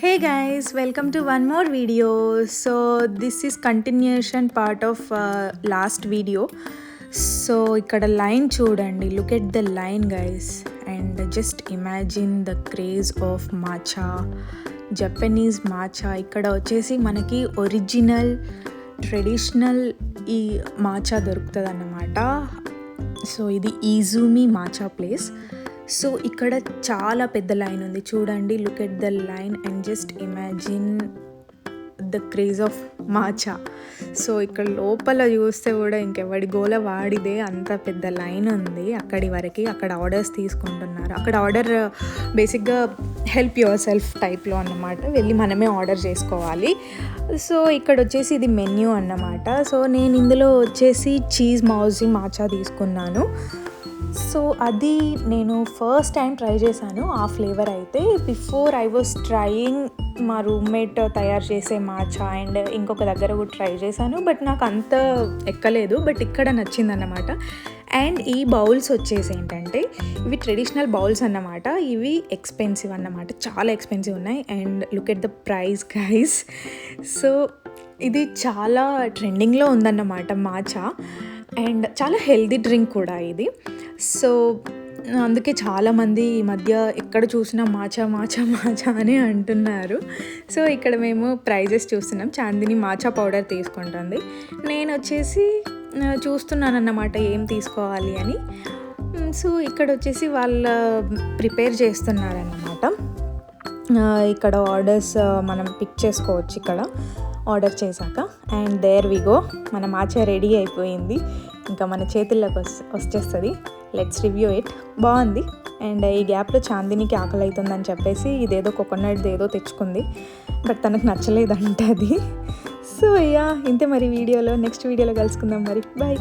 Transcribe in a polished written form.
Hey guys, welcome to one more video. So this is continuation part of last video. So ikkada line chudandi, look at the line guys, and just imagine the craze of matcha, Japanese matcha. Ikkada vachesi manaki original traditional ఈ matcha దొరుకుతుంది అన్నమాట. So ఇది ఈజూమి matcha place. So ఇక్కడ చాలా పెద్ద line ఉంది చూడండి, look at the line and just imagine the craze of matcha. So ఇక్కడ లోపల చూస్తే కూడా ఇంకెవడి గోల వాడిదే, అంత పెద్ద లైన్ ఉంది అక్కడి వరకు. అక్కడ ఆర్డర్స్ తీసుకుంటున్నారు. అక్కడ ఆర్డర్ బేసిక్గా హెల్ప్ యువర్ సెల్ఫ్ టైప్లో అన్నమాట, వెళ్ళి మనమే ఆర్డర్ చేసుకోవాలి. సో ఇక్కడ వచ్చేసి ఇది మెన్యూ అన్నమాట. సో నేను ఇందులో వచ్చేసి చీజ్ మౌజీ మాచా తీసుకున్నాను. సో అది నేను ఫస్ట్ టైం ట్రై చేశాను ఆ ఫ్లేవర్ అయితే. బిఫోర్ ఐ వాజ్ ట్రయింగ్ మా రూమ్మేట్ తయారు చేసే మాచా అండ్ ఇంకొక దగ్గర కూడా ట్రై చేశాను, బట్ నాకు అంత ఎక్కలేదు. బట్ ఇక్కడ నచ్చిందన్నమాట. అండ్ ఈ బౌల్స్ వచ్చేసి ఏంటంటే ఇవి ట్రెడిషనల్ బౌల్స్ అన్నమాట. ఇవి ఎక్స్పెన్సివ్ అన్నమాట, చాలా ఎక్స్పెన్సివ్ ఉన్నాయి. And look at the price guys. So ఇది చాలా ట్రెండింగ్లో ఉందన్నమాట మాచా, అండ్ చాలా హెల్దీ డ్రింక్ కూడా ఇది. సో అందుకే చాలామంది ఈ మధ్య ఎక్కడ చూసినా మాచా మాచా మాచా అని అంటున్నారు. సో ఇక్కడ మేము ప్రైజెస్ చూస్తున్నాం. చాందిని మాచా పౌడర్ తీసుకుంటుంది, నేను వచ్చేసి చూస్తున్నాను అన్నమాట ఏం తీసుకోవాలి అని. సో ఇక్కడ వచ్చేసి వాళ్ళు ప్రిపేర్ చేస్తున్నారన్నమాట. ఇక్కడ ఆర్డర్స్ మనం పిక్ చేసుకోవచ్చు ఇక్కడ ఆర్డర్ చేశాక. అండ్ దేర్ వి గో, మన మాచా రెడీ అయిపోయింది, ఇంకా మన చేతుల్లోకి వచ్చేస్తుంది. Let's review it. బాగుంది. అండ్ ఈ గ్యాప్లో చాందినికి ఆకలి అవుతుందని చెప్పేసి ఇదేదో కోకోనట్ ఏదో తెచ్చుకుంది, బట్ తనకు నచ్చలేదంట అది. సో ఇంతే మరి వీడియోలో. నెక్స్ట్ వీడియోలో కలుసుకుందాం మరి. బాయ్.